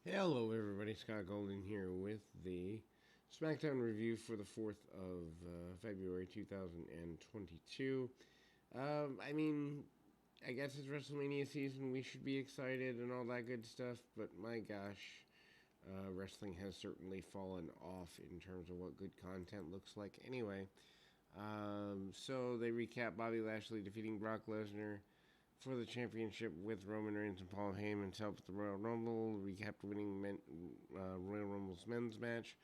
Hello, everybody. Scott Golden here with the SmackDown review for the 4th of February 2022. I mean, I guess it's WrestleMania season. We should be excited and all that good stuff, but my gosh, wrestling has certainly fallen off in terms of what good content looks like. Anyway, so they recap Bobby Lashley defeating Brock Lesnar for the championship with Roman Reigns and Paul Heyman to help with the Royal Rumble. Recap winning Royal Rumble's men's match.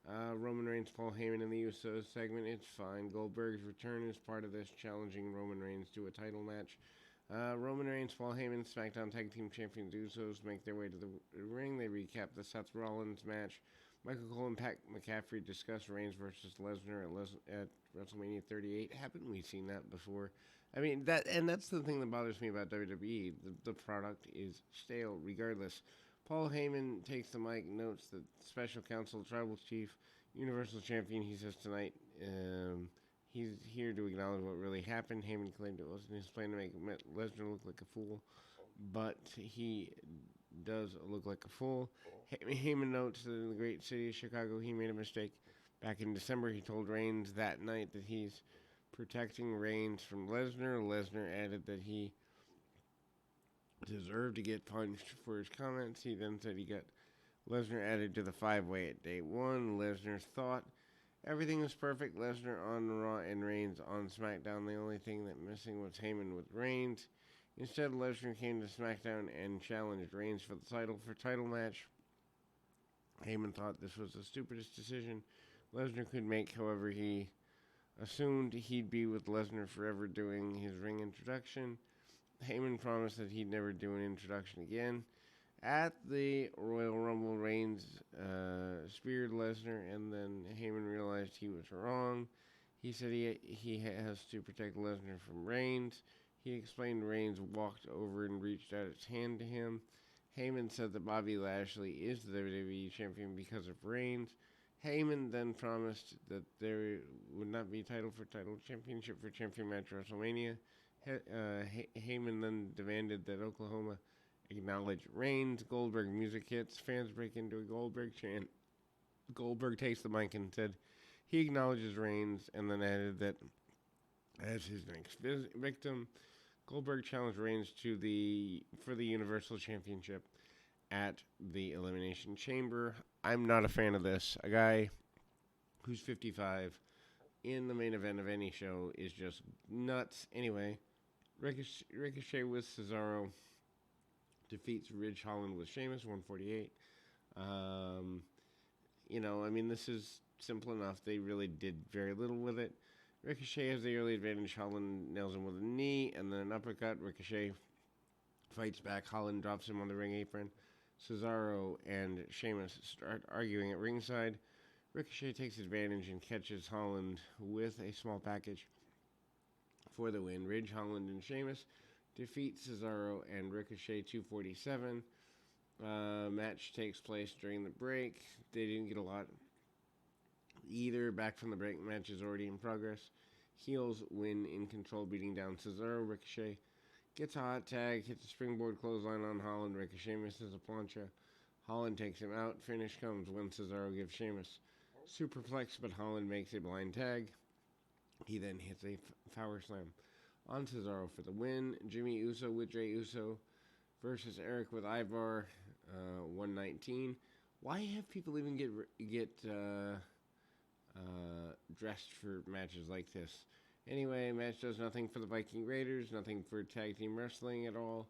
Roman Reigns, Paul Heyman, in the Usos segment. It's fine. Goldberg's return is part of this, challenging Roman Reigns to a title match. Roman Reigns, Paul Heyman, SmackDown Tag Team Champions Usos make their way to the ring. They recap the Seth Rollins match. Michael Cole and Pat McCaffrey discuss Reigns versus Lesnar at WrestleMania 38. Haven't we seen that before? I mean, that's the thing that bothers me about WWE. The product is stale, regardless. Paul Heyman takes the mic, notes that Special Counsel, Tribal Chief, Universal Champion, he says tonight, he's here to acknowledge what really happened. Heyman claimed it wasn't his plan to make Lesnar look like a fool, but he does look like a fool. Heyman notes that in the great city of Chicago, he made a mistake. Back in December, he told Reigns that night that he's protecting Reigns from Lesnar. Lesnar added that he deserved to get punched for his comments. He then said he got Lesnar added to the five-way at day one. Lesnar thought everything was perfect. Lesnar on Raw and Reigns on SmackDown. The only thing that missing was Heyman with Reigns. Instead, Lesnar came to SmackDown and challenged Reigns for the title match. Heyman thought this was the stupidest decision Lesnar could make. However, he assumed he'd be with Lesnar forever doing his ring introduction. Heyman promised that he'd never do an introduction again. At the Royal Rumble, Reigns speared Lesnar, and then Heyman realized he was wrong. He said he has to protect Lesnar from Reigns. He explained Reigns walked over and reached out his hand to him. Heyman said that Bobby Lashley is the WWE champion because of Reigns. Heyman then promised that there would not be title championship for champion match at WrestleMania. Heyman then demanded that Oklahoma acknowledge Reigns. Goldberg music hits. Fans break into a Goldberg chant. Goldberg takes the mic and said he acknowledges Reigns, and then added that as his next victim, Goldberg challenged Reigns for the Universal Championship at the Elimination Chamber. I'm not a fan of this. A guy who's 55 in the main event of any show is just nuts. Anyway, Ricochet with Cesaro defeats Ridge Holland with Sheamus, 148. This is simple enough. They really did very little with it. Ricochet has the early advantage. Holland nails him with a knee and then an uppercut. Ricochet fights back. Holland drops him on the ring apron. Cesaro and Sheamus start arguing at ringside. Ricochet takes advantage and catches Holland with a small package for the win. Ridge Holland and Sheamus defeat Cesaro and Ricochet, 247. Match takes place during the break. They didn't get a lot either. Back from the break, match is already in progress. Heels win in control, beating down Cesaro. Ricochet gets a hot tag, hits a springboard clothesline on Holland. Ricochet misses a plancha. Holland takes him out. Finish comes when Cesaro gives Sheamus superplex, but Holland makes a blind tag. He then hits a power slam on Cesaro for the win. Jimmy Uso with Jey Uso versus Eric with Ivar, 119. Why have people even get dressed for matches like this? Anyway, match does nothing for the Viking Raiders, nothing for tag team wrestling at all.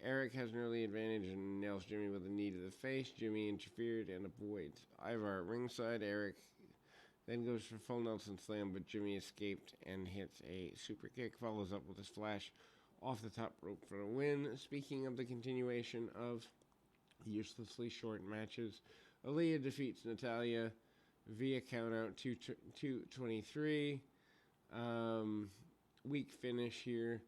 Eric has an early advantage and nails Jimmy with a knee to the face. Jimmy interfered and avoids Ivar at ringside. Eric then goes for full Nelson slam, but Jimmy escaped and hits a super kick. Follows up with a splash off the top rope for a win. Speaking of the continuation of uselessly short matches, Aaliyah defeats Natalya via countout 223. Weak finish here.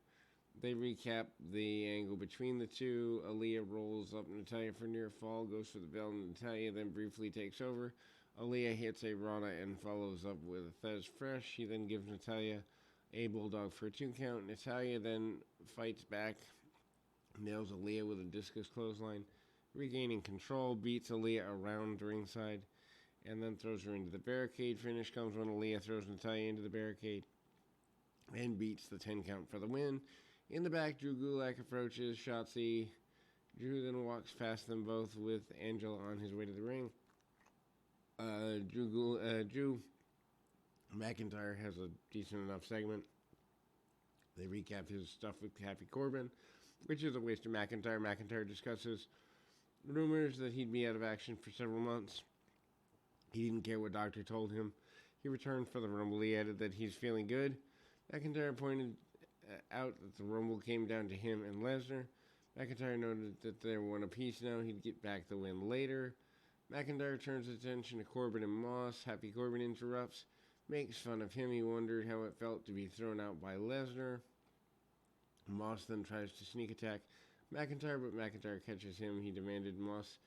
They recap the angle between the two. Aaliyah rolls up Natalya for near fall, goes for the bell, and Natalya then briefly takes over. Aaliyah hits a Rana and follows up with a Thez Fresh. She then gives Natalya a Bulldog for a 2 count. Natalya then fights back, nails Aaliyah with a discus clothesline. regaining control, beats Aaliyah around ringside, and then throws her into the barricade. Finish comes when Aaliyah throws Natalya into the barricade and beats the 10 count for the win. In the back, Drew Gulak approaches Shotzi. Drew then walks past them both with Angel on his way to the ring. Drew McIntyre has a decent enough segment. They recap his stuff with Happy Corbin, which is a waste of McIntyre. McIntyre discusses rumors that he'd be out of action for several months. He didn't care what doctor told him. He returned for the Rumble. He added that he's feeling good. McIntyre pointed out that the Rumble came down to him and Lesnar. McIntyre noted that they were one apiece now. He'd get back the win later. McIntyre turns attention to Corbin and Moss. Happy Corbin interrupts, makes fun of him. He wondered how it felt to be thrown out by Lesnar. Moss then tries to sneak attack McIntyre, but McIntyre catches him. He demanded Moss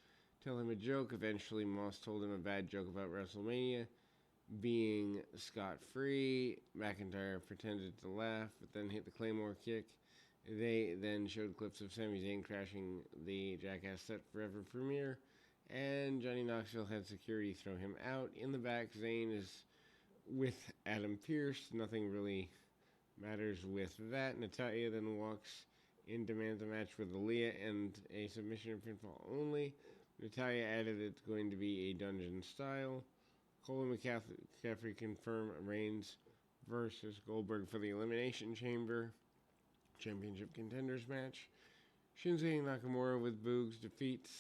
tell him a joke. Eventually, Moss told him a bad joke about WrestleMania being scot-free. McIntyre pretended to laugh, but then hit the Claymore kick. They then showed clips of Sami Zayn crashing the Jackass Set Forever premiere, and Johnny Knoxville had security throw him out. In the back, Zayn is with Adam Pearce. Nothing really matters with that. Natalya then walks in, demands a match with Aaliyah and a submission and pinfall only. Natalya added it's going to be a dungeon style. Cole and McCaffrey confirm Reigns versus Goldberg for the Elimination Chamber Championship Contenders match. Shinsuke Nakamura with Boogs defeats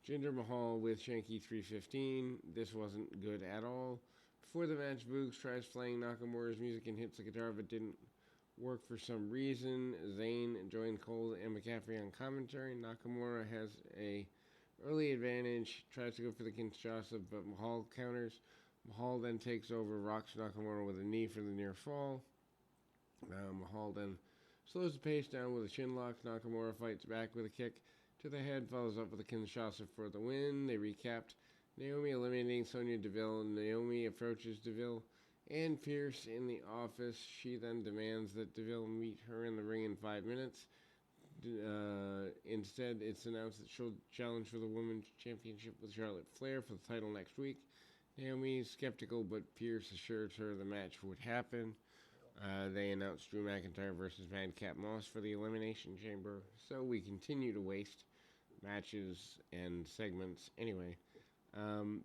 Jinder Mahal with Shanky 315. This wasn't good at all. Before the match, Boogs tries playing Nakamura's music and hits the guitar, but didn't work for some reason. Zayn joined Cole and McCaffrey on commentary. Nakamura has a early advantage, tries to go for the Kinshasa, but Mahal counters. Mahal then takes over, rocks Nakamura with a knee for the near fall. Mahal then slows the pace down with a chin lock. Nakamura fights back with a kick to the head, follows up with a Kinshasa for the win. They recapped Naomi eliminating Sonya Deville. Naomi approaches Deville and Pierce in the office. She then demands that Deville meet her in the ring in 5 minutes. Instead, it's announced that she'll challenge for the Women's Championship with Charlotte Flair for the title next week. Naomi is skeptical, but Pierce assures her the match would happen. They announced Drew McIntyre versus Madcap Moss for the Elimination Chamber. So we continue to waste matches and segments. Anyway,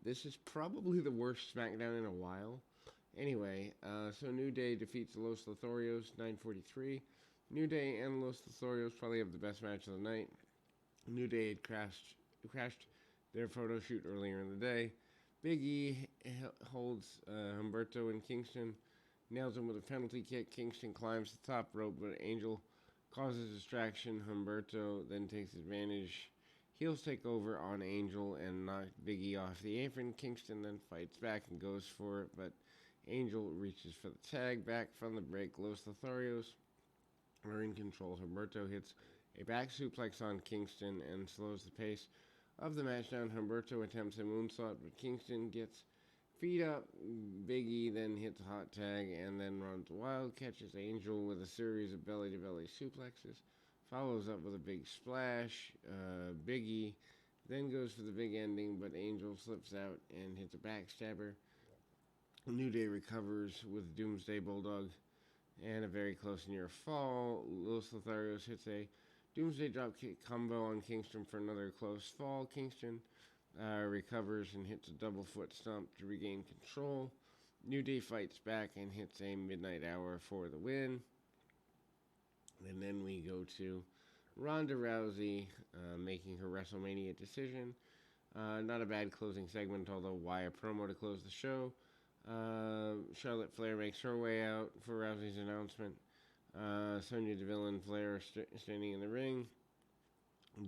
this is probably the worst SmackDown in a while. Anyway, so New Day defeats Los Lotharios, 9:43. New Day and Los Lotharios probably have the best match of the night. New Day had crashed their photo shoot earlier in the day. Big E holds Humberto and Kingston, nails him with a penalty kick. Kingston climbs the top rope, but Angel causes distraction. Humberto then takes advantage. Heels take over on Angel and knock Big E off the apron. Kingston then fights back and goes for it, but Angel reaches for the tag. Back from the break, Los Lotharios are in control. Humberto hits a back suplex on Kingston and slows the pace of the match down. Humberto attempts a moonsault, but Kingston gets feet up. Big E then hits a hot tag and then runs wild, catches Angel with a series of belly-to-belly suplexes, follows up with a big splash. Big E then goes for the big ending, but Angel slips out and hits a backstabber. New Day recovers with Doomsday Bulldog and a very close near fall. Los Lotharios hits a Doomsday Dropkick combo on Kingston for another close fall. Kingston recovers and hits a double foot stomp to regain control. New Day fights back and hits a Midnight Hour for the win. And then we go to Ronda Rousey making her WrestleMania decision. Not a bad closing segment, although why a promo to close the show? Charlotte Flair makes her way out for Rousey's announcement. Sonya Deville and Flair are standing in the ring.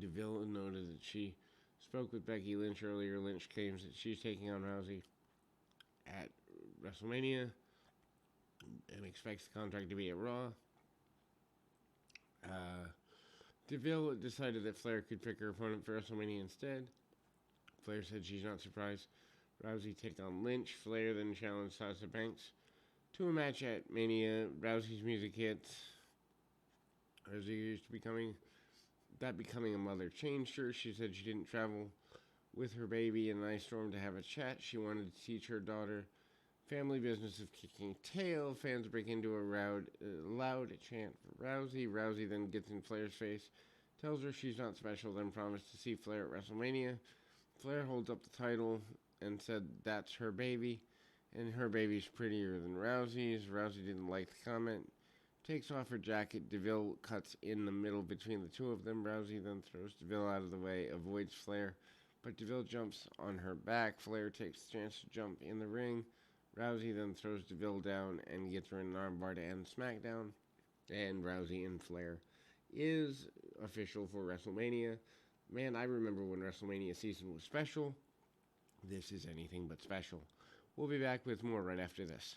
Deville noted that she spoke with Becky Lynch earlier. Lynch claims that she's taking on Rousey at WrestleMania and expects the contract to be at Raw. Deville decided that Flair could pick her opponent for WrestleMania instead. Flair said she's not surprised Rousey take on Lynch. Flair then challenged Sasha Banks to a match at Mania. Rousey's music hits. Rousey is becoming that becoming a mother changed her. She said she didn't travel with her baby in an ice storm to have a chat. She wanted to teach her daughter family business of kicking tail. Fans break into a loud chant for Rousey. Rousey then gets in Flair's face, tells her she's not special, then promised to see Flair at WrestleMania. Flair holds up the title and said that's her baby, and her baby's prettier than Rousey's. Rousey didn't like the comment. Takes off her jacket. DeVille cuts in the middle between the two of them. Rousey then throws DeVille out of the way, avoids Flair, but DeVille jumps on her back. Flair takes the chance to jump in the ring. Rousey then throws DeVille down and gets her in an armbar to end SmackDown. And Rousey and Flair is official for WrestleMania. Man, I remember when WrestleMania season was special. This is anything but special. We'll be back with more right after this.